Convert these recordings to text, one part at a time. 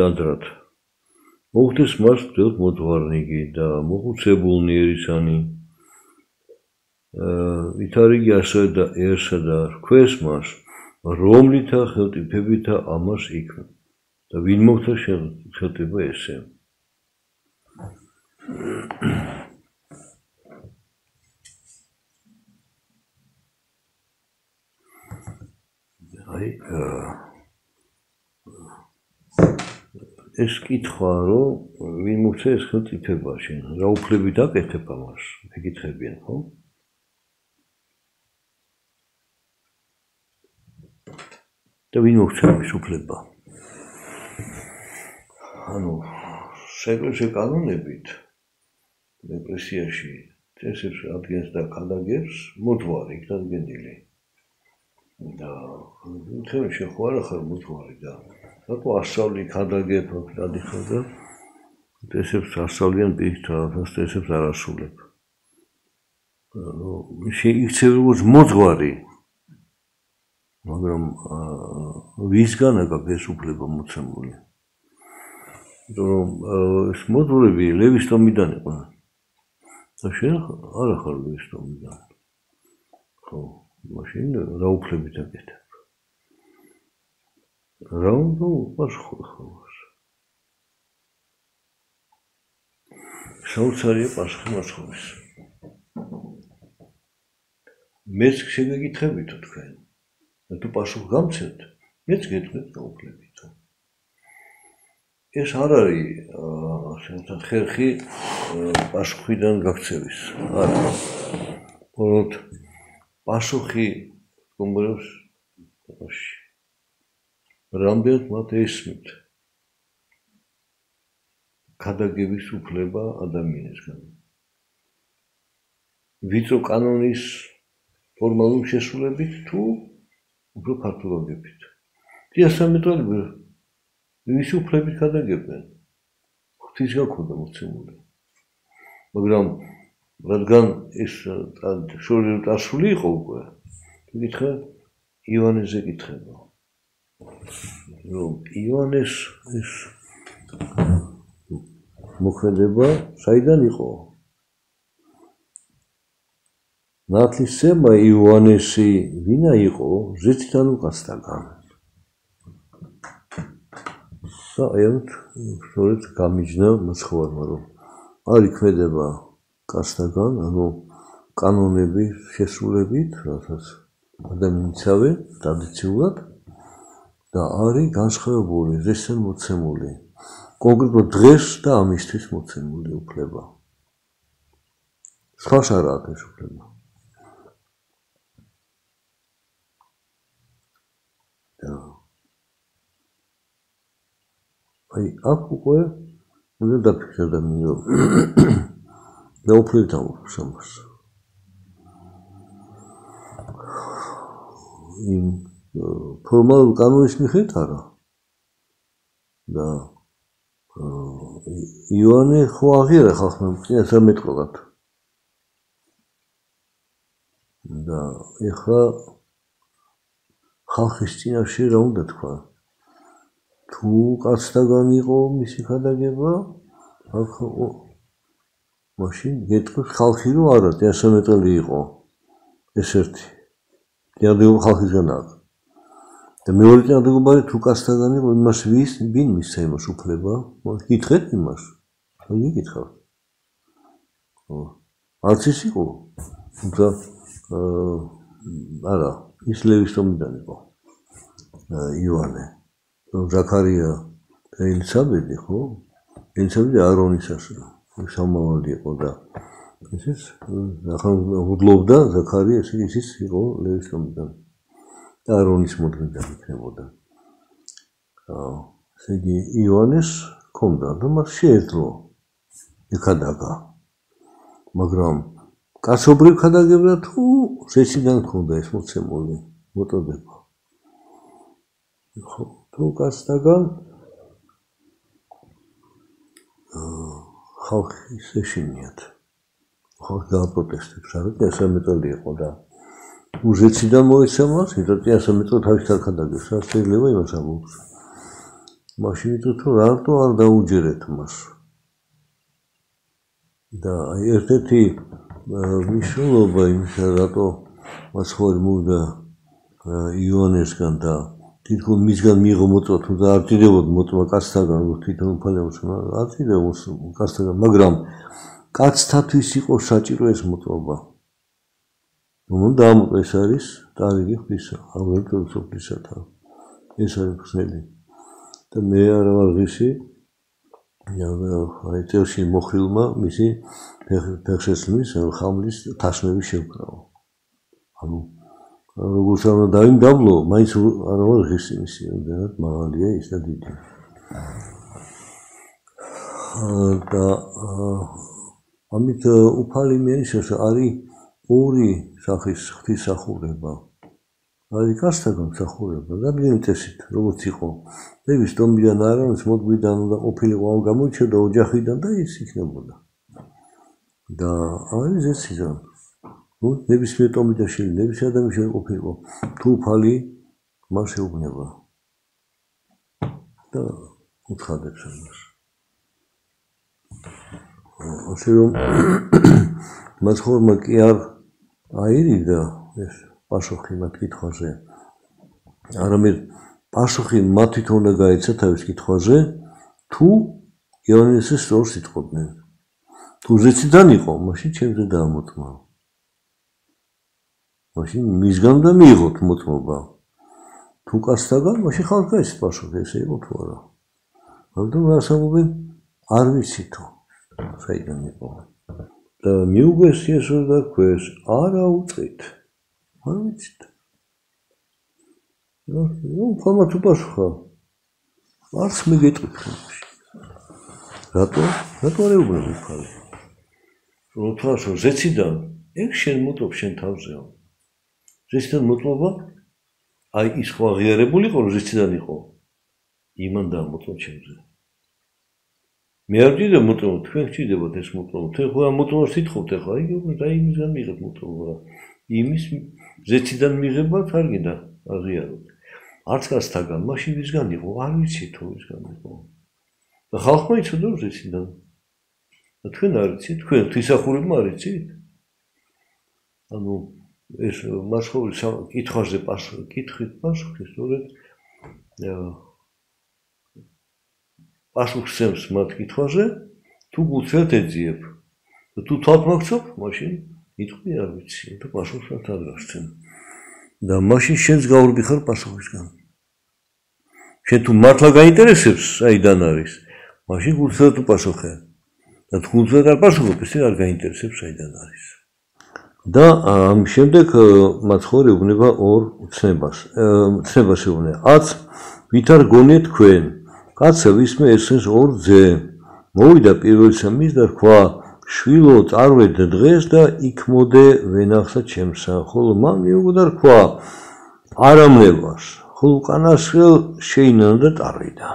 Άντρად. მოხდეს მას ვდელთ მოძღვარნიგი და მოხუცებულნი ერისანი. ვითარიგი ასე დაერსა და რქვეს მას, რომლითა ხელტიფებითა ამას იქმ. და ვინ მოხდა ხელტიფება ესე. აი ეს კითხვა რომ ვინ მოხდა ეს ხელტიფებაში, რა უფლებით აკეთებ ამას, ეკითხებიან, ხო? და ვინ მოხდა ეს უფლება? ანუ ეკლესია კანონებით ეკლესიაში წესებს ადგენს და ქადაგებს მოძღვარი დადგენილი. და თქვენ შეხო არ ხარ მოძღვარი და რატო ასწავლი ქადაგებ დადიხარ და წესებს ასწავლიან პირთა წესებს არ ასრულებ. შეიქცევ როგორც მოძღვარი მაგრამ ვისგან აქვს ეს უფლება მოცემული? რომ ეს მოძღვრები ლევის ტომიდან იყო. და შენ არ ახარ ლევის ტომიდან. ხო, მაშინ რა უფლებით აკეთებ? რა უნდა უპასუხოს? საოცარია პასუხი მოთხოვის. მეც შეგეკითხებითო თქვენ. და თუ პასუხ გამცეთ, მეც გეტყვით რა უფლებითო. ეს არ არის ხერხი პასუხიდან გაქცევის. არა. მხოლოდ პასუხი გუმბრებს პასუხი. რამდენად მათ ესმით. ქადაგების უფლება ადამიანისგან. ვიწრო კანონის ფორმალურ შესრულებით თუ უფრო ფართობებით. დიასამეტრალები ვისი უფლებით ქადაგებენ? ღვთის გაქვდა მოცემული. მაგრამ რადგან ეს შორეულ დასული იყო უკვე, გითხრა ივანეზე გითხრება. რომ ივანეს ეს მოქმედება საიდან იყო? ნათლისმცემა ივანესი ვინა იყო? ზეციდან უკაცდაგან. საერთოდ სწორედ გამიჯნა მოძღვარმა რომ არ იქმედება კაცთაგან, ანუ კანონები შესრულებით, რასაც ადამიანს იცავენ ტრადიციულად და არის განსხვავებული ზესთან მოცემული. კონკრეტულად დღეს და ამისთვის მოცემული უფლება. სხვას არ აქვს ეს უფლება. აი, აქ უკვე უნდა დაფიქრდა მინდო. და უფლებით ამბობს ამას. იმ ფორმალურ კანონის მიხედვით არა. და ივანე ხო აღიარა ხალხმა წინასწარმეტყველად. და ეხლა ხალხის წინაშე რა უნდა თქვა? თუ კაცთაგან იყო მისი ქადაგება, აქ მაშინ გეტყვით ხალხი რომ არა, წინასწარმეტყველი იყო. ეს ერთი. წინადადება ხალხისგან აქვს. და მეორე წინადადება თუ კაცთაგან იყო, იმას ვინ მისცა იმას უფლება? გითხრეთ იმას. აი გითხავთ. არც ის იყო. თუმცა არა, ის ლევის ტომიდან იყო. ივანე. ზაქარია ელისაბედი ხო? ელისაბედი არონის სამომავალი იყო და ისიც ახლა უდლობდა ზაქარი ისიც იყო ლევის ტომიდან და არონის მოდგენიდან იქნებოდა. ესე იგი იოანეს ჰქონდა და მას შეეძლო იქადაგა. მაგრამ კაცობრივ ქადაგებდა თუ ზეციდან ჰქონდა ეს მოცემული მოტოდება. ხო, თუ კაცთაგან ხალხის ეშინიათ. ხალხი გააპროტესტებს, არადი 13 იყო და უზეციდან მოეცა მას, იმიტომ 13 თავის ქადაგებს, რა შეიძლება იმას ამბობს. მაშინ იტყვით, რომ რატო არ დაუჯერეთ მას. და აი ერთ-ერთი მნიშვნელობა იმისა, რატო მაცხოვარი მოვიდა იოანესგან და თითქოს მისგან მიიღო მოწვა, თუ და არ წიდებოდ მოწვა კაცთაგან, რომ თვითონ უფალებს არ წიდებოს კაცთაგან, მაგრამ კაცთათვის იყო საჭირო ეს მოწვა. რომ დაამოწვა ეს არის ტარიგი ღვთისა, აბრაამ სოფლისათა. ეს არის ხსნელი. და მე არა ვარ ღირსი, აი წელში მოხილმა მისი ფეხშეცმის ხამლის თასმები შევკრავო. ანუ როგორც არ უნდა დაიმდაბლო, მაინც არა ვარ ღირსი მისი, რამდენად მაღალია ის და დიდი. და ამით უფალი მენიშნებს არის ორი სახის ღვთისმსახურება. არის კაცთაგან მსახურება, გადგენი წესით, როგორც იყო. ლევის ტომიდან არამის მოდგმიდან უნდა ყოფილიყო, ამ გამოიჩენდა ოჯახიდან და ის იქნებოდა. და არის ზეციდან. ნებისმიერ ტომიდან შეიძლება, ნებისმიერ ადამიანში ყოფილიყო, თუ უფალი მას ეუბნება. და უცხადებს ამას. ასე რომ მაცხოვრმა კი არ აირიდა ეს პასუხი მათ კითხვაზე. არამედ პასუხი მათ თვითონ უნდა გაეცა თავის კითხვაზე, თუ იოანესის სწორს იტყობდნენ. თუ ზეციდან იყო, მაშინ ჩემზე დაამოწმა. მაშინ მისგან და მიიღოთ მოწმობა. თუ კაცთაგან, მაშინ ხალხს გაეცით პასუხი, ესე იყო თუ არა. მაგრამ ასამობენ არ ვიცი თუ საიდან იყო. და მიუგვეს იესოს და ქვეს არა უწყით. არ ვიცით. უფალმა თუ პასუხა. არც მე გეტყვით ხელში. რატო? რატო არ ეუბნები უფალი? რომ თავს ზეციდან, ეგ შენ მოწობ შენ თავზეო. ზეციდან მოწობა, აი ის ხო აღიარებული იყო, რომ ზეციდან იყო. იმან დაამოწმა ჩემზე. მე არ ვჭირდა მოწმობა, თქვენ გჭირდებათ ეს მოწმობა. თქვენ ხო ამ მოწმობას თითხოვთ ახლა, და იმისგან მიიღეთ მოწმობა. იმის ზეციდან მიღებათ არ გინდა აღიაროთ. არც კაცთაგან, მაშინ ვისგან იყო, არ ვიცი თუ ვისგან იყო. და ხალხმა იცოდა რომ ზეციდან. და თქვენ არ იცით, თქვენ ღვთისმსახურებმა არ იცით? ანუ ეს მაცხოვრის კითხვაზე პასუხი, კითხით პასუხი, სწორედ პასუხს სცემს მათ კითხვაზე, თუ გულწრფელად ეძიებ. და თუ თვალთ მაგცობ, მაშინ იტყვი არ ვიცი, და პასუხს არ გადასცემ. და მაშინ შენს გაურბი ხარ პასუხისგან. შენ თუ მართლა გაინტერესებს, საიდან არის, მაშინ გულწრფელად უპასუხე. და თუ გულწრფელად არ პასუხობ, ესე არ გაინტერესებს, საიდან არის. და ამ შემდეგ მაცხოვრი ეუბნება ორ ცნებას. ცნებას ეუბნება. აც ვით არ გონიეთ თქვენ, კაცը ვისმე ესენს ორ ძე. მოვიდა პირველისა მის და რქვა, შვილო წარვედ დღეს და იქმოდე ვენახსა ჩემსა. ხოლო მან მიუგო და რქვა, არამნებას. ხოლო უკანასკნელ შეინანა და წარვიდა.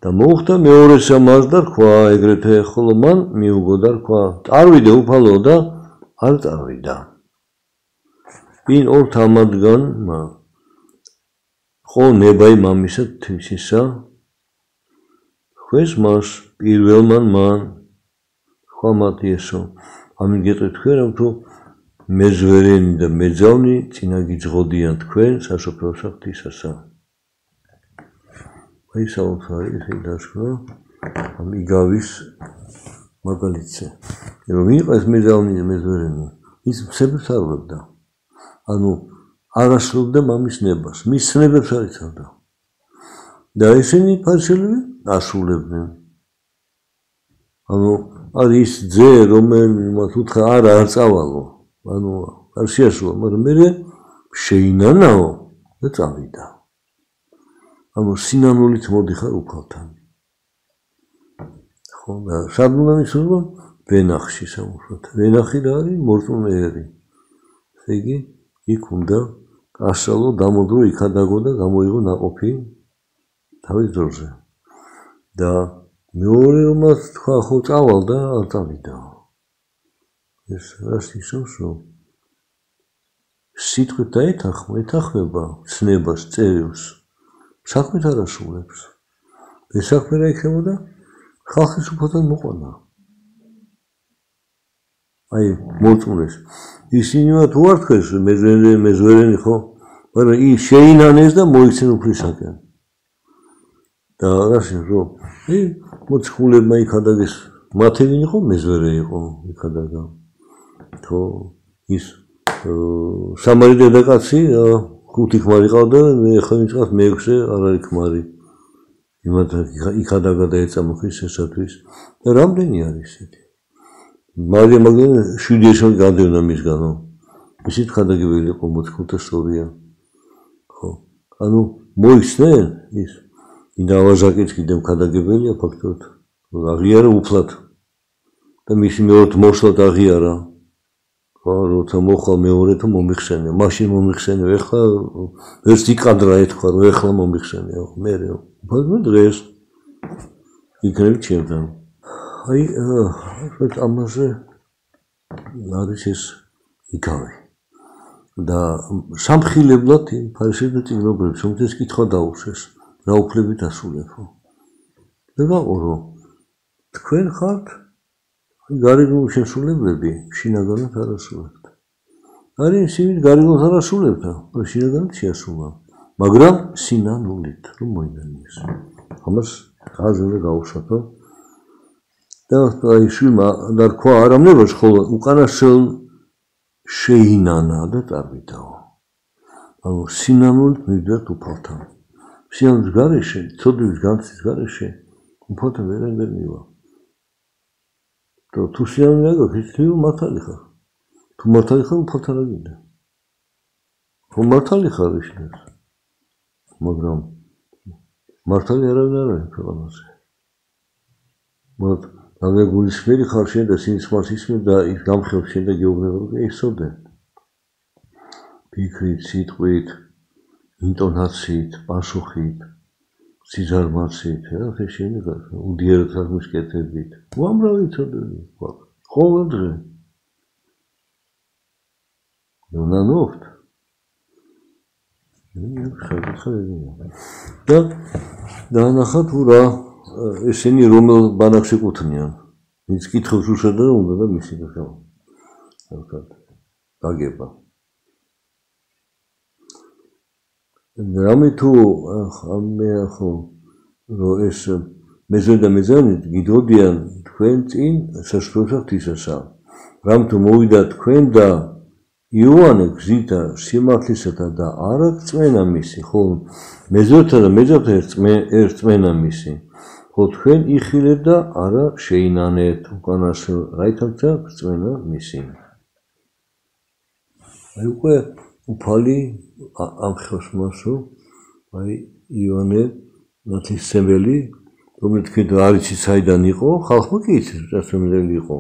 და მოუხდა მეორესა მას და რქვა ეგრეთე, ხოლო მან მიუგო და რქვა, წარვიდე უფალო და არ წარვიდა. ვინ ორ თამადგანმა ხო ნებაი მამისა თვისისა, ხვეს მას პირველმან მან, ხვა მათ იესო. ამით გეტყვით თქვენ, რომ თუ მეზვერენი და მეძავნი წინა გიძღოდიან თქვენ სასოფლოსა ღვთისასა. აი საოცარი ესე დაშქრა ამ იგავის მაგალითზე. რომ იყო ეს მეძავნი და მეძვერენი, ის მცნებებს არ უღებდა. ანუ არ ასრულებდა მამის ნებას, მის ცნებებს არ იცავდა. და ესენი ფარისევლები ასრულებდნენ. ანუ არის ძე რომელმაც უთხრა არა არ წავალო ანუ არ შეასრულა მაგრამ მე შეინანაო და წავიდა ანუ სინანულით მოდიხარ უფალთან ხო და სად უნდა მისულო ვენახში სამუშაოდ ვენახი რა არის მორწმუნეები ესე იგი იქ უნდა ასწავლო დამოდრო იქადაგო და გამოიღო ნაყოფი თავის დროზე და მეორე რომელს თქვა ხო წავალდა არ წავიდა ეს რას ისოს რომ სიტყვით ეთახმება ცნებას წერილს საქმით არ ასრულებს ეს საქმე რა იქნებოდა ხალხის უფალთან მოყვანა აი მორწმუნეს ისინი მათ უართქვეს მეზვერენი ხო მაგრამ ის შეინანეს და მოიქცენ უფლისაკენ და რაში რომ მოცხულებმა იქადაგეს მათევინ იყო მეზვერე იყო იქადაგა ხო ის სამარი დედაკაცი ხუთი ქმარი ყავდა მე ახლა მიწვას მეექვსე არ არის ქმარი იმათ იქადაგა და ეწამოხის ესათვის და რამდენი არის ესეთი მარია მაგდალენა 7 წელი გადავნა მისგანო ისიც ხადაგებელი იყო მოცხულთა სწორია ხო ანუ მოიხსნენ ის ინდავაზაკიც კიდევ ხადაგებელია ფაქტობრივად აღიარა უფლად და მისი მეორე მოსვლად აღიარა ხო როცა მოხვალ მეორეთო მომიხსენე მაშინ მომიხსენე ეხლა ვერც იკადრა ეთქვა რომ ეხლა მომიხსენე მე ბოლო დღეს იქნებ ჩემთან აი ამაზე არის ეს იგავი და სამხილებლად ფარისეთა წიგნობრებს უმეტეს კითხვა დაუშვეს რა უფლებით ასრულებო და გაყურო თქვენ ხართ გარეგნული შესრულებლები შინაგანად არ ასრულებთ არის ისინი გარეგნულად არ ასრულებთ შინაგანად შეასრულა მაგრამ სინანულით რომ მოინანიეს ამას ხაზზე გაუშვათო და აი შვილმა დარქვა არამნებას ხოლო უკანასკნელ შეინანა და წავიდაო ანუ სინანულით მივიდათ უფალთან სინანულის გარეშე ცოდვის განცდის გარეშე უფალთან ვერანაირ მივა თუ სინანული არ გაქვს ის მართალი ხარ თუ მართალი ხარ უფალთან არ გინდა თუ მართალი ხარ ისინი მაგრამ მართალი არავინ არ არის ქვეყანაზე მაგრამ ამე გულისმერი ხარ შენ და სინცხვას ისმენ და ის გამხელს შენ და გეუბნება რომ ესოდე ფიქრით, სიტყვით, ინტონაციით, პასუხით, სიზარმაცით, რა შენი უდიერთ აღმოსკეთებით. უამრავი ცოდები გვაქვს. ყოველ დღე. ნანოფთ. და ნახოთ რა ესენი რომელ ბანაკს ეკუთვნიან. ვინც კითხავს უშადდა უნდა და მისი ხო. გაგება. რამე თუ მე ხო რომ ეს მეზო და მეზანი გიდოდიან თქვენ წინ სასწრაფო ღვთისასა. რამ თუ მოვიდა თქვენ და იოანე გზითა სიმართლისათა და არა წმენა მისი, ხო მეზოთა და მეზოთა ერთწმენა მისი. ხო თქვენ იხილეთ და არა შეინანეთ უკანასკნელ რაითაცა წმენა მისი. აი უკვე უფალი ამხელს მას რომ აი იოანე ნათლისმცემელი რომელიც თქვენ არ იცით საიდან იყო ხალხმა კი იცით ნათლისმცემელი იყო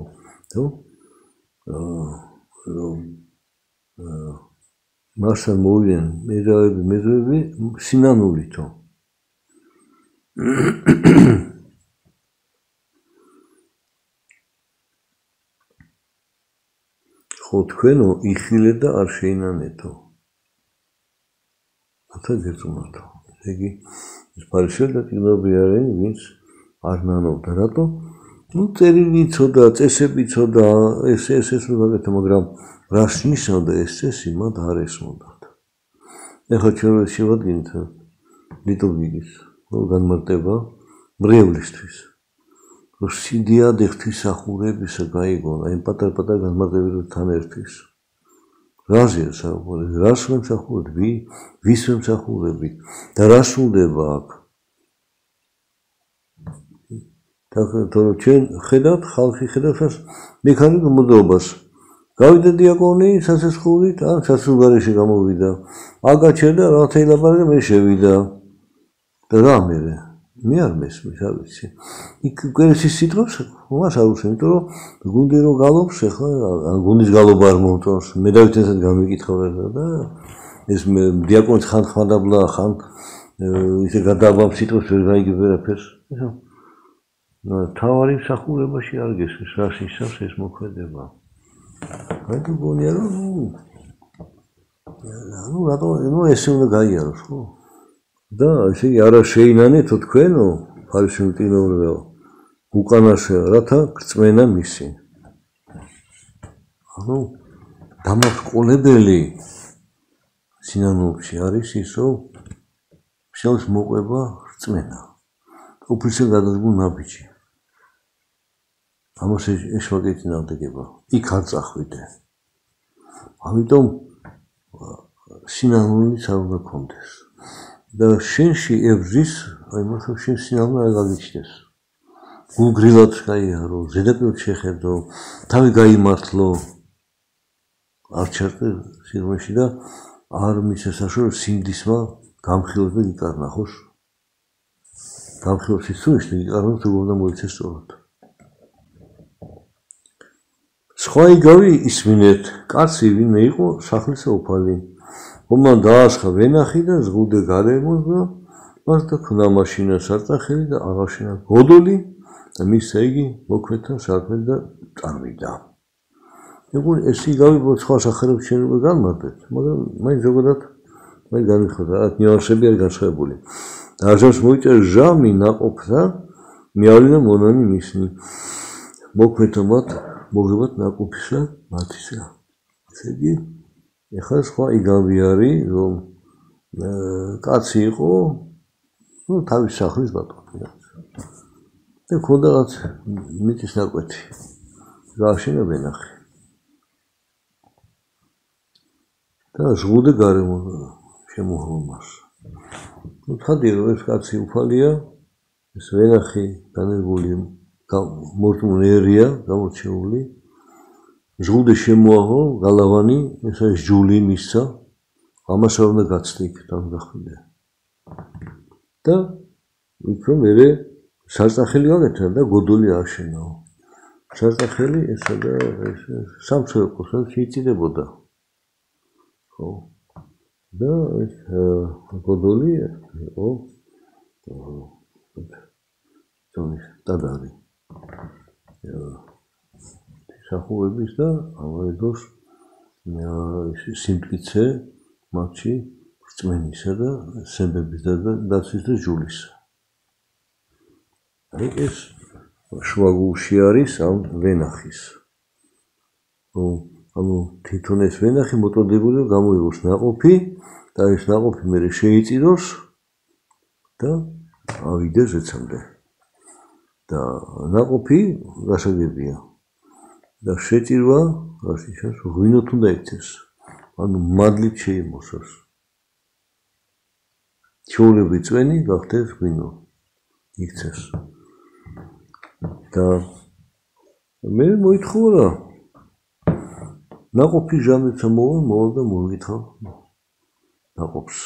რომ მასთან მოვიდნენ მეზოები სინანულითო ხო თქვენო იხილეთ და არ შეინანეთო ათა გეწუნათო ესე იგი ეს ფარისეთა წიგნები არიან ვინც არ ნანობდა რატო ნუ წერილი იცოდა წესები იცოდა ეს მაგათო მაგრამ რას ნიშნავდა ეს წესი მათ არ ესმოდათ ეხლა ჩვენ შევადგინეთ ლიტურგიის განმარტება მრევლისთვის რომ სიდიადე ღვთისმსახურებისა გაიგონ აი პატარ-პატარ განმარტებები თან ერთვის რაზეა საუბარი რას ვემსახურებ ვის ვემსახურები და რა სრულდება აქ თორემ ჩვენ ხედავთ, ხალხი ხედავს მექანიკ მოძრაობას. გავიდა დიაკონი სასესხურით, ან სასულგარეში გამოვიდა. აგაჩერდა რა თეილაბარგა მე შევიდა. და რა მე არ მესმის, არ ვიცი. იქ გვერდში სიტყვებს მას არ უსმენ, იმიტომ რომ გუნდი რო გალობს, ახლა გუნდის გალობა არ მომწონს. მე დავითესად გამიკითხავდა და ეს დიაკონიც ხან ხმადაბლა, ხან ისე გადააბამ სიტყვებს ვერ გაიგებ ვერაფერს. თავარი მსახურებაში არ გესმის, რას ისავს ეს მოქმედება. აი თუ გონია რომ რატო ესე უნდა გაიაროს, ხო? და ესე იგი არა შეინანეთო თქვენო, ფარისეულტინოვრეო, უკანასე, რათა გწმენა მისი. ანუ დამაყოლებელი სინანულში არის ის, რომ შევს მოყვება რწმენა. უფლისგან გადადგმულ ნაბიჯი. ამას ეს ვაკეთი ნავდეგება. იქ არ წახვიდე. ამიტომ სინანულიც არ უნდა გქონდეს. და შენში ებრძვის, აი მაგრამ შენ სინანული არ გაგიჩნდეს. გულგრილად გაიარო, ზედაპირად შეხედო, თავი გაიმართლო. არ ჩერტე სიღრმეში და არ მისცე საშუალებას სინდისმა გამხილოს და გიკარნახოს. გამხილოს ის თუ იკარნოს თუ უნდა მოიცეს სწორად. სხვა იგავი ისმინეთ, კაცი ვინმე იყო სახლისა უფალი. მან დაასხა ვენახი და ზღუდე გარემოს და მას და ქნა მაშინა სარწახელი და აღაშენა გოდოლი და მისცა იგი მოქმედთა სარფელი და წარვიდა. ეგ ეს იგავი სხვა სახეებს შეიძლება განმარტეთ, მაგრამ მაინც ზოგადად მე განვიხილდა, რა ნიუანსები არის განსხვავებული. დაჟამს მოიწერა ჟამი ნაყოფთა მიავლინა მონანი მისნი. მოქმედთა მათ მოგებად ნაყოფისა მათისა. ესე იგი ეხლა სხვა იგავი არის, რომ კაცი იყო, თავის სახლის ბატონი. და ქონდა რაც მიწის ნაკვეთი. გააშენა ვენახი. და ზღუდე გარემო შემოჰლა მას. თხადი რომ ეს კაცი უფალია, ეს ვენახი განერგული მორწმუნეერია, გამორჩეული. ზღუდე შემოაჰო, გალავანი, ეს არის ჯული მისცა, ამას არ უნდა გაცდე იქ დამგახილე. და იქ რომ მერე სარწახელი გაკეთა და გოდოლი ააშენაო. სარწახელი ესა და ეს სამწუხაროდ შეიწიდებოდა. ხო. და ეს გოდოლი იყო თონის დადარი. სახუების და ამავდროულად სიმტკიცე მათში რწმენისა და სემბების დაცვის და ჯულის. აი ეს შუაგულში არის ამ ვენახის. ანუ თვითონ ეს ვენახი მოტოდებული გამოიღოს ნაყოფი და ეს ნაყოფი მერე შეიწიროს და ავიდეს ეცამდე. და ნაყოფი გასაგებია. და შეჭირვა, რას ნიშნავს, ღვინოთ უნდა იქცეს. ანუ მადლით შეიმოსოს. ჩვეულებრივი წვენი გახდეს ღვინო. იქცეს. და მე მოითხოვა ნაყოფი ჟამეცა მოვა და მოვიკითხა ნაყოფს.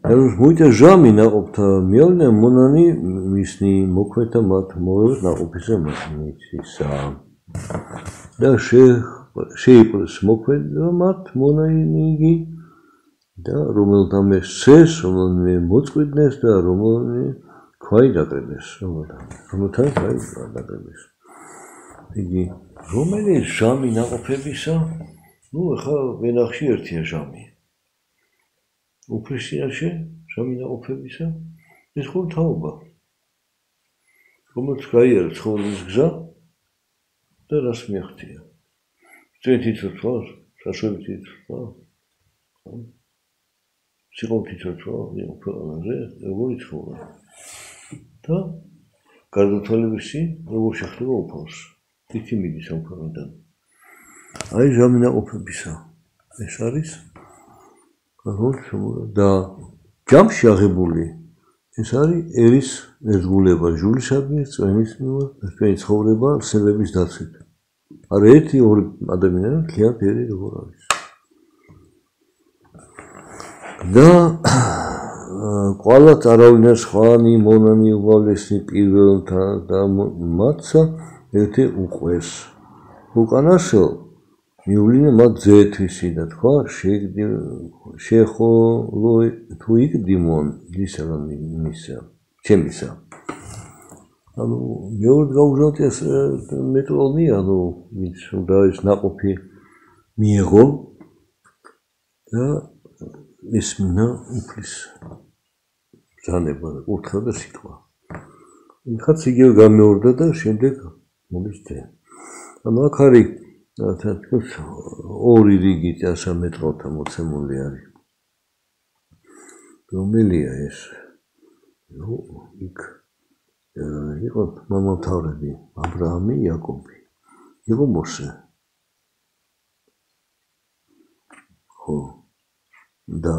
ეს მოიწა ჟამი ნაყოფთა მიავლინე მონანი მისნი მოქმედთა მათ მოვეოთ ნაყოფისა მისისა. და შეიპყრეს მოქმედთა მათ მონანი და რომელთა მესცეს, რომელნი მოწყვიტნეს და რომელნი ქვაი დაკრებეს. რომელთა ქვაი დაკრებეს. იგი რომელი ჟამი ნაყოფებისა? ნუ ახლა ვენახში ერთია ჟამი. უფრისიაში ჟამი ნაყოფებისა ეს ხო თაობა. რომელიც გაიარა ცხოვრების გზა და რას მიაღწია. წვეთი ცოცხლა, საშუალებით ცოცხლა. სიყვარული ცოცხლა, ქვეყანაზე, როგორი ცხოვრა. და გარდაცვალებისი როგორ შეხება უფალს. თითი მიდის ამ ქვეყნიდან. აი ჟამი ნაყოფებისა. ეს არის და ჯამში აღებული ეს არის ერის ერთგულება ჟულისადმი, წვენის მიმართ, ჩვენი ცხოვრება არსებების დაცვით. არა ერთი ორი ადამიანი მთლიანად ერი როგორ არის. და ყველა არავინ სხვანი, მონანი, უვალესი პირველთა და მათსა ერთი უყვეს. უკანასო მიულინა მათ ძეთვისი და თქვა შეხოლო თუ იკდიმონ ისელა მისა ჩემისა. ანუ მეორე გაუჟავთ ეს მეტყოლნი, ანუ ვინც უნდა ეს ნაყოფი მიიღო და ისმნა უფლის ბრძანება და ურთხა და სიტყვა. ხაც იგივე გამეორდა და შემდეგ მოდის ძე. ანუ აქ არის თქოს ორი რიგით ასა მეტყველთა მოცემული არის. რომელია ეს? ნუ იქ იყო მამამთავრები აბრაამი, იაკობი. იყო მოსე. ხო. და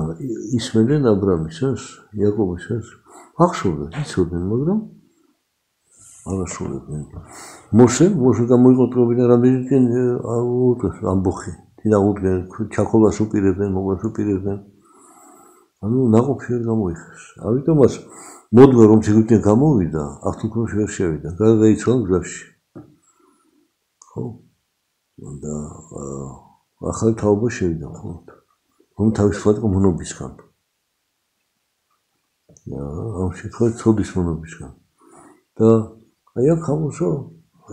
ისმენდნენ აბრაამისას, იაკობისას. ახშობდნენ, იცოდნენ, მაგრამ არასრულებდნენ. მოსე გამოიყო ტრობიდან რამდენიმე ამბოხი. თინა უდგენ ჩაქოლას უპირებდნენ, მოგვას უპირებდნენ. ანუ ნაყოფი ვერ გამოიხეს. ამიტომაც მოდვა რომ ციგრიდან გამოვიდა, აღთქმის ვერ შევიდა, გადაიცვალა გზაში. ხო? და ახალი თაობა შევიდა მხოლოდ. რომ თავისუფლად მონობისგან. ამ შემთხვევაში ცოდის მონობისგან. და აი აქ ამოსო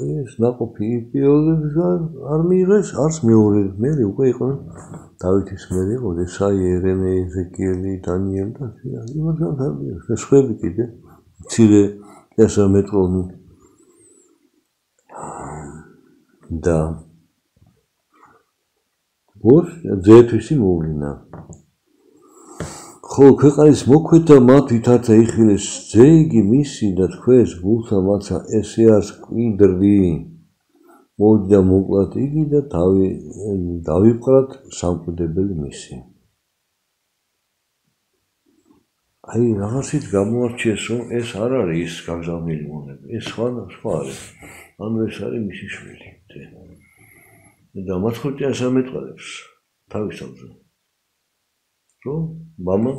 ეს ნაყოფი პირველს არ მიიღეს, არც მეორე. მე უკვე იყო დავითის მე იყო ესაი, ერემე, ეზეკიელი, დანიელი და იმასთან და სხვები კიდე მცირე ესა მეტყოლნი. და ბოს ძეთვისი მოულინა. ხო, ქვეყანის მოქმედა მათ ვითარცა იხილეს ძე იგი მისი და თქვეს გულსა მაცა ესე არს კვიდრი. მოდი და მოკლათ იგი და დავიბრათ სამკვიდრებელი მისი. აი რაღაცით გამოარჩიეს რომ ეს არ არის ის გაგზავნილი მონები, ეს სხვა არის. ანუ ეს არის მისი შვილი. და მათხვეჭას ამეტყალებს თავის თავზე. რომ მამა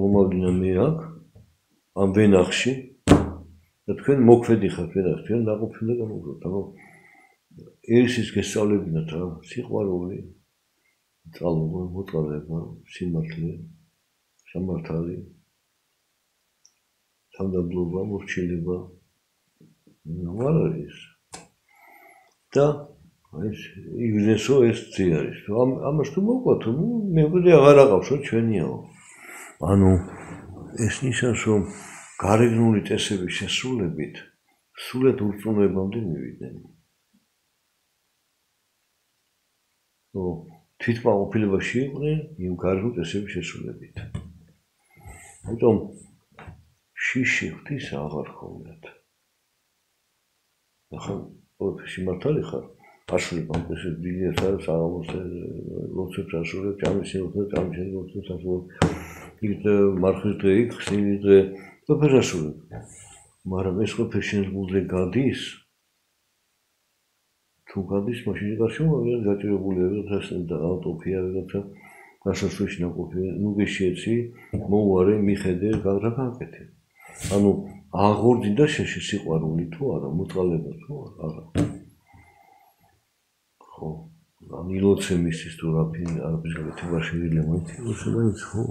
მომავლინა მე აქ ამ ვენახში და თქვენ მოქმედი ხართ ვენახში, თქვენ ნაყოფი უნდა გამოგზავნოთ. ანუ ერისის გესწავლებინათ რა, სიყვარული, ძალობა, მოწყალება, სიმართლე, სამართალი, თავდაბლობა, მორჩილება. არ არის. და ეს იგზესო ეს ძე არის. ამას თუ მოყვათ, მე ვიდე აღარ აყავსო ჩვენიაო. ანუ ეს ნიშნავს რომ გარეგნული წესების შესრულებით სრულად ურწმუნოებამდე მივიდნენ. თვითმაყოფილებაში იყვნენ იმ გარეგნული წესების შესრულებით. ამიტომ შიში ღვთის აღარ ხოვნათ. ახლა ყველაფერში მართალი ხარ. Ашული პამპესის დილიას არის აღამოსე ლოცვებს ასრულებ, ჭამის ლოცვებს, ჭამის ლოცვებს ასრულებ. იქ მარხვის დღე, იქ ხსნილის დღე, ყველაფერს ასრულებ. მაგრამ ეს ყველაფერი შენს გულზე გადის. თუ გადის, მაშინ გარშემო რაღაც გაჭირებული რაღაცა და ავტოფია რაღაცა გასასვლელში ნაყოფი, ნუ გეშიეცი, მოუარე, მიხედე, რა გავაკეთე. ანუ აღორძინდა შეში სიყვარული თუ არა, მოწყალება თუ არა. ხო, ამილოცემისთვის თუ არაფრის გაკეთება შეიძლება მოიცილოსება ის ხო,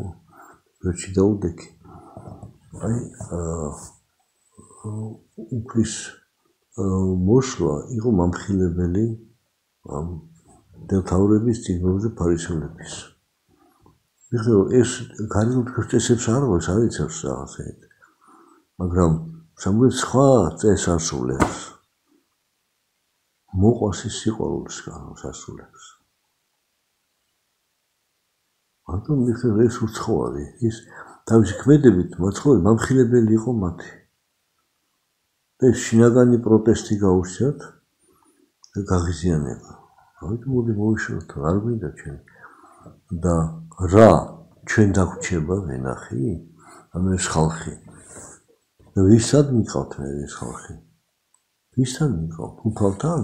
ვერჩი დაუდექი. აი, უფლის მოსვლა იყო მამხილებელი ამ მთავრების წიგნებზე ფარისევლების. ეხლა ეს გარეგნულ წესებს არ აქვს, არ იცავს რაღაცეთ. მაგრამ სამგვარად სხვა წესს ასრულებს. მოყვას ის სიყვარულს ასრულებს. ამიტომ ეს უცხოარი, ის თავისი ქმედებით მაცხოვრი მამხილებელი იყო მათი. და შინაგანი პროტესტი გაუჩნდათ და გაღიზიანება. ამიტომ მოდი მოვიშოროთ, არ გვინდა ჩვენ. და რა ჩვენ დაგვრჩება ვენახი? ანუ ეს ხალხი ვისად მიყავთ მე ეს ხალხი? ვისთან მიყავთ? თვალთან?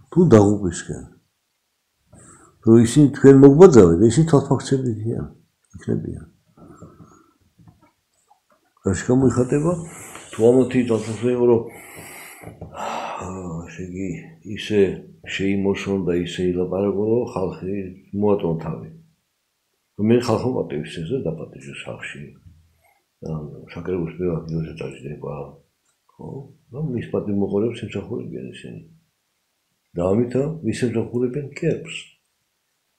თუ დაღუპისკენ? თუ ისინი თქვენ მოგბაძავეთ, ისინი თვალთმაქცევი იქნებიან. რაში გამოიხატება? თუ ამათი თვალთმაქცევი რომ შეგი ისე შეიმოსონ და ისე ილაპარაკონ, რომ ხალხი მოატონ თავი. მე ხალხმა პატივისცეს და დაპატიჟეს ხალხში. საკრებულოს პირველად გიორგი წაჭდება. ხო? და მის პატივმოყოლებს ემსახურებიან ისინი. და ამიტომ ვის ემსახურებიან კერპს.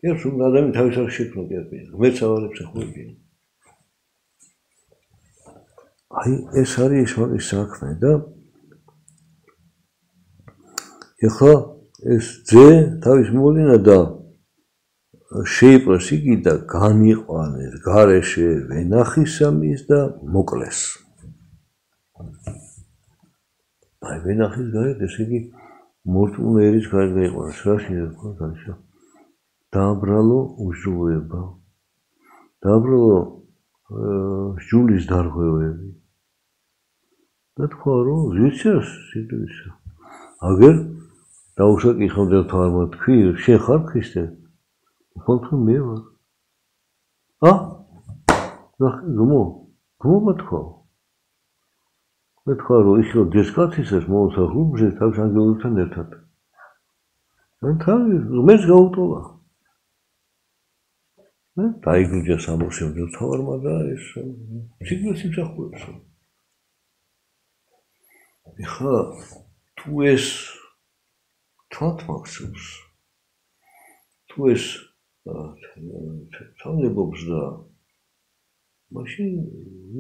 კერპს უნდა ადამიანი თავის არ შექმნა კერპი. ღმერთს აღარ ემსახურებიან. აი ეს არის ის საქმე და ეხლა ეს ძე თავის მოვლინა და შეიპყრეს იგი და განიყვანეს გარეშე ვენახისამის და მოკლეს. აი ვენახის გარეთ ესე იგი მორწმუნე ერის გარეთ გაიყვანეს. რაში ერქვა განშა? დააბრალო უშუალოება. დააბრალო ჯულის დარღვევები. და თქვა რომ ზეცას სიტყვისა. აგერ დაუსაკითხავდა თვალმა თქვი, შენ ხარ ქრისტე? ხალხი მე ვარ. გმობა თქვა. მე თქვა რომ იხილ დესკაცისას მოსახლობზე თავის ანგელებთან ერთად. ან თავი ღმერთს გაუტოვა. დაიგრუჯა სამოსემდე თავარმა და ეს სიგნალს იმსახურებს. ეხლა თუ ეს თვალთმაქცევს, თუ ეს თავნებობს და მაშინ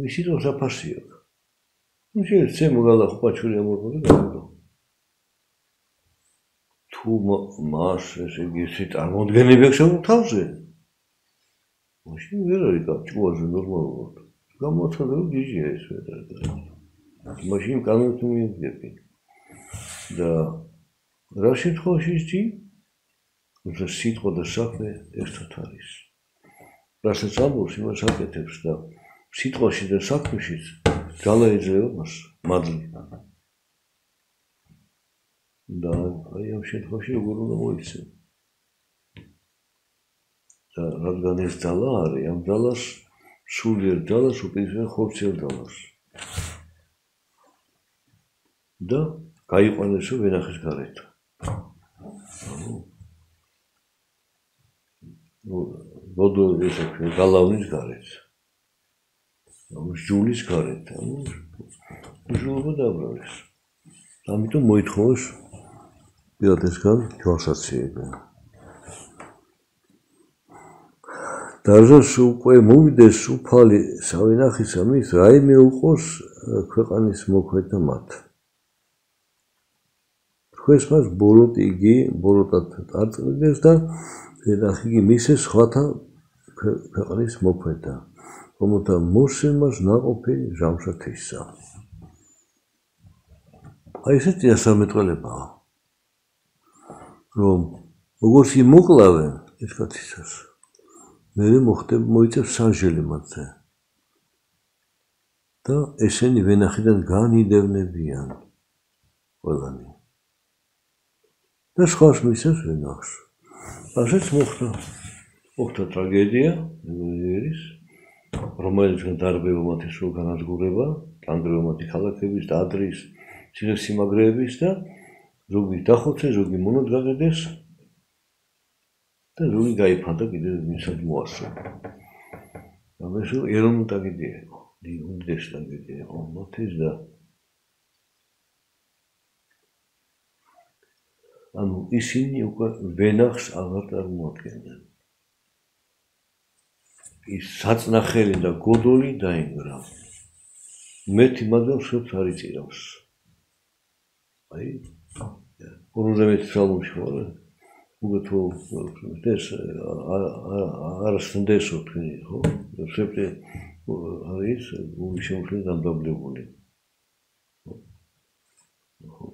მისი დროს აფასი აქვს. შეიძლება მოგალა ხუპაჩური ამორბოდა გაიგო. თუ მას ესე იგი წარმოდგენები აქვს ამ თავზე. მაშინ ვერ არის გაჭუაზე ნორმალურად. გამოაცხადა რომ ჯიჯია ეს ვედა. მაშინ კანონით მიიღები. და რა შემთხვევაში იცი? რომ სიტყვა და საქმე ერთად არის. რასაც ამბობს, იმას აკეთებს და სიტყვაში და საქმეში ძალა ეძლევა მას, მადლი. და აი ამ შემთხვევაში როგორ უნდა მოიქცენ? და რადგან ეს ძალა არის, ამ ძალას სულიერ ძალას უპირისპირდება ხორციელ ძალას. და გაიყვანესო ვენახის გარეთ. ბოდო ესე გალავნის გარეთ. ჯულის გარეთ. ჯულობა დაბრალეს. ამიტომ მოითხოვეს პირადესგან თვალსაჩინო. დარჟას უკვე მოვიდეს უფალი სავენახისამის რაიმე უყოს ქვეყანის მოქმედთა მათ. თქვენს მას ბოროტად აწყვეტეს და ვენახი იგი მისეს სხვათა ქვეყნის მოქმედთა, რომელთა მოსემას ნაყოფი ჟამშათისა. აი ესეთი ასამეტყველებაა, რომ როგორც იმოკლავენ ეს კაცისას, მე მოიწევს სანჟელი მათზე და ესენი ვენახიდან განიდევნებიან ყველანი. და სხვას მისცემს ვენახს. ასეც მოხდა ტრაგედია, ერის, რომელიც დარბევა მათი სულ განადგურება, დანგრევა მათი ქალაქების და ადრის ციხესიმაგრეების და ზოგი დახოცეს, ზოგი მონად გაგედეს და ზოგი გაიფანტა კიდევ ვინცად მოასწრო. ამას ეროვნული ტრაგედია იყო, უდიდესი ტრაგედია იყო მათთვის და ანუ ისინი უკვე ვენახს აღარ წარმოადგენენ. ის საწნახელი და გოდოლი დაინგრა. მეთი მაგრამ სულს არ იწირავს. აი, 51 სალონში ვარ. უგეთო ეს არასდესო თქვენი, ხო? სეპტე არის გული შემოხლი დამდაბლებული.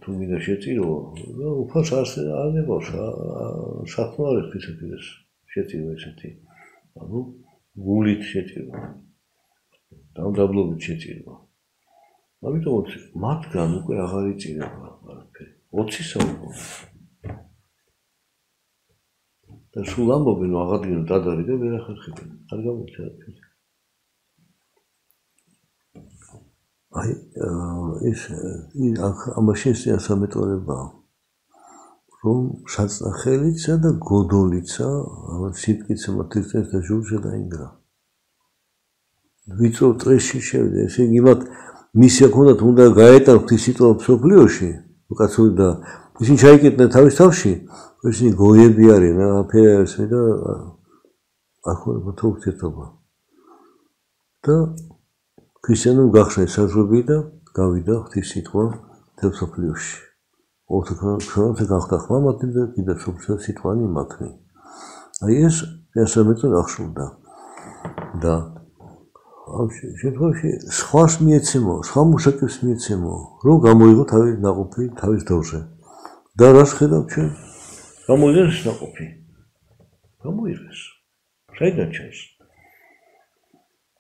თუ მინდა შეწირო, უფალს არ ნებავს, საქმე არ არის ისეთი შეწირო ესეთი. ანუ გულით შეწირვა. დამდაბლობით შეწირვა. ამიტომ მათგან უკვე აღარ იწინება არაფერი. 20 საუკუნე. და სულ ამბობენ, რომ აღადგინო ტაძარი და ვერ ახერხებენ. არ გამოჩნდა არაფერი. აი ეს ამაში ეს ასამეტყველებაა, რომ საწნახელიცა და გოდოლიცა სიტყვიცა მათირწეს და ჟურჟა დაინგრა. ვიწრო ტრეში შევიდა, ესე იგი მათ მისია ჰქონდათ, უნდა გაეტანოთ ის სიტყვა მსოფლიოში, უკაცოდ და ისინი ჩაიკეტნენ თავის თავში, ისინი გოიები არიან, არაფერი არ ესმე და არ ხდება ურთიერთობა. და ქრისტიანობამ გახსნა საზღვრები და გავიდა ღვთის სიტყვა მთელ მსოფლიოში. ოთხ გახდა ხმამათი და კიდევ სოფლიო სიტყვანი მათნი. აი ეს ესამეწონ აღშურდა. და ამ შემთხვევაში სხვას მიეცემო, სხვა მუშაკებს მიეცემო, რომ გამოიღო თავის ნაყოფი თავის დროზე. და რას ხედავთ ჩვენ? გამოიღეს ნაყოფი. გამოიღეს. საიდან ჩანს?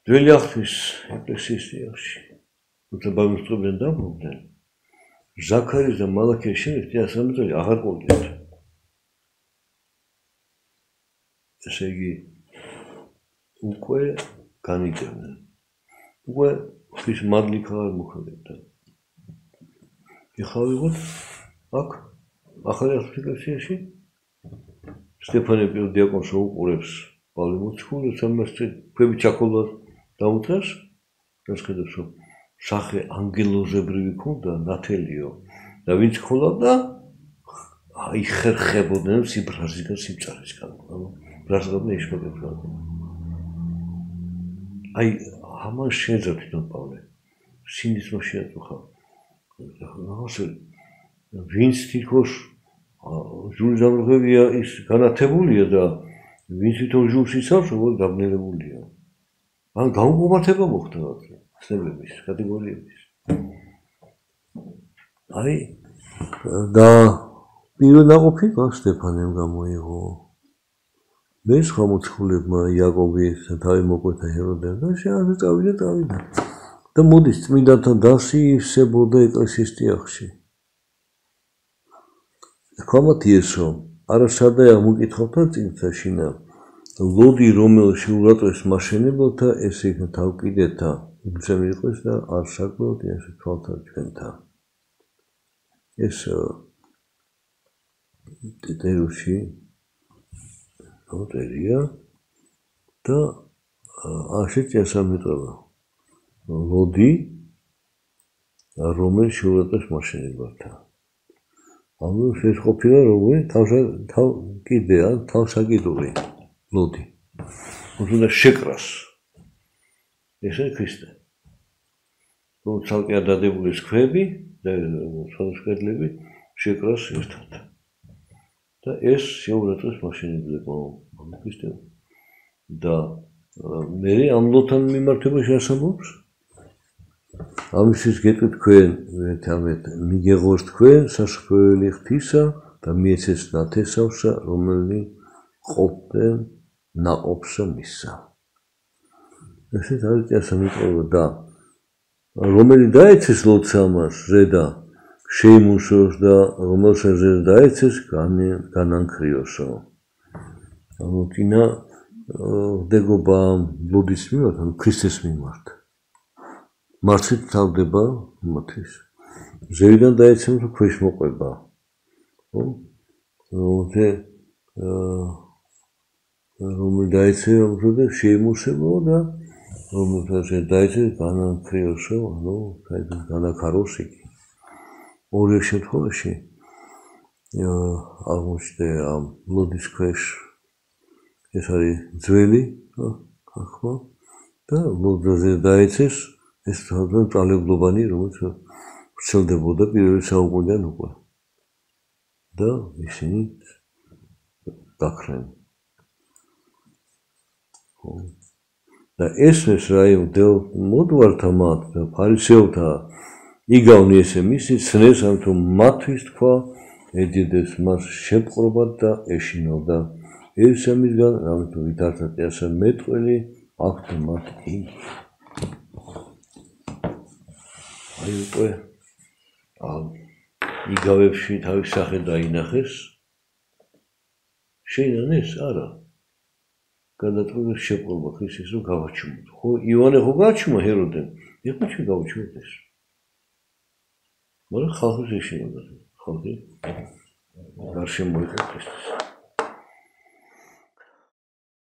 ძველი აღთქმის ეკლესიის წინაშე. თუმცა ბაბილონიდან დაბრუნდნენ. ზაქარიის და მალაქიის შემდეგ ასამეწონი აღარ ყოლდათ. ესე იგი უკვე განიჭერნენ. უკვე ხის მადლი ხარ მოხდებოდა. ეხლა ვიღოთ აქ ახალი ეკლესიაში სტეფანე პირველ დიაკონს უყურებს პავლე მოციქულს ამასე ქვები ჩაქოლვას დაუწევს რას ხედავს რომ სახე ანგელოზებრივი ქონდა ნათელიო და ვინც ხოლავდა აი ხერხებოდნენ სიბრაზიდან სიმწარისგან ანუ ბრაზღებდნენ იშმაკებს აი ამან შეეძა თვითონ პავლე სინდისმო შეაწუხა ასე ვინც თითქოს ჟურის ამბებია ის განათებულია და ვინც თვითონ ჟურს იცავს როგორ დაბნელებულია ან გაუმართება მოხდა ხსნებების კატეგორიების აი და პირველ ნაყოფი სტეფანემ გამოიღო მე სხვა მოციქულებმა იაკობი თავი მოკვეთა ჰეროდემ და შეაზე წავიდა და მოდის წმინდანთან დასივსებოდა ეკლესიის ტიახში ქვამათი ესო არასადაა მოკითხავთა წინსა შინა ლოდი რომელში ურატოს მაშენებელთა ესე იქნა თავკიდეთა უცემი იყოს და არ საკმაოდ ესე თვალთა ჩვენთა ეს ტეტერუში ნოტერია და ასეთი ასამეტყველო ლოდი რომელში ურატოს მაშენებელთა ანუ ეს ყოფილა როგორი თავკიდეა თავსაკიდური ლოდი უნდა შეკრას ესე ქრისტე რომ ცალკე დადებული სქვები და სხვადასხვაები შეკრას ერთად და ეს შეურაცხყოფს მაშინებლებო ქრისტე და მე ამ ლოთან მიმართებაში ასამბობს ამისთვის გეტყვით თქვენ ერთამეთ მიგეღოს თქვენ სასხველი ღვთისა და მიეცეს ნათესავსა რომელიც ყოფენ ნაყოფსა მისსა ესეთ არის ასამეტყველო და რომელიც დაეცეს ლოდს ამას ზედა შეიმუშოს და რომელსაც ზედა დაეცეს განანქრიოსო ანუ ტინა დეგობა ლოდის მიმართ ანუ ქრისტეს მიმართ მარცხით თავდება მოთის ზევიდან დაეცემს ქვეშ მოყვება ხო რომელიც დაეცემა და შეიმუშებო და რომელსაც დაეცეს განანქრიოსო ანუ განაქაროს იგი ორი შემთხვევაში აღმოჩნდა ამ ლოდის ქვეშ ეს არის ძველი ახლა და ლოდაზე დაეცეს ეს თავიდან წალებლობანი რომელიც ვრცელდებოდა პირველ საუკუნიდან უკვე და ისინი დაქრნენ და ესმის რაიმდელ მოდვართა მათ და ფარისეულთა იგავნი ესე მისი ცნეს ამიტომ მათთვის თქვა ეძიდეს მას შეპყრობად და ეშინოდა ეს ამისგან რამეთო ვითარცა წესა მეტყველი აქვთ მათ იგი აი უკვე იგავებში თავის სახე დაინახეს. შენ ეს არა. გადაწყვეტილების შეპყრობა ხის რომ გავაჩუმოთ. ხო, ივანე ხო გააჩუმა ჰეროდემ. ეხლა ჩვენ გავაჩუმოთ ეს. მაგრამ ხალხის ეშინოდა. ხალხი გარშემო იყო Ქრისტეს.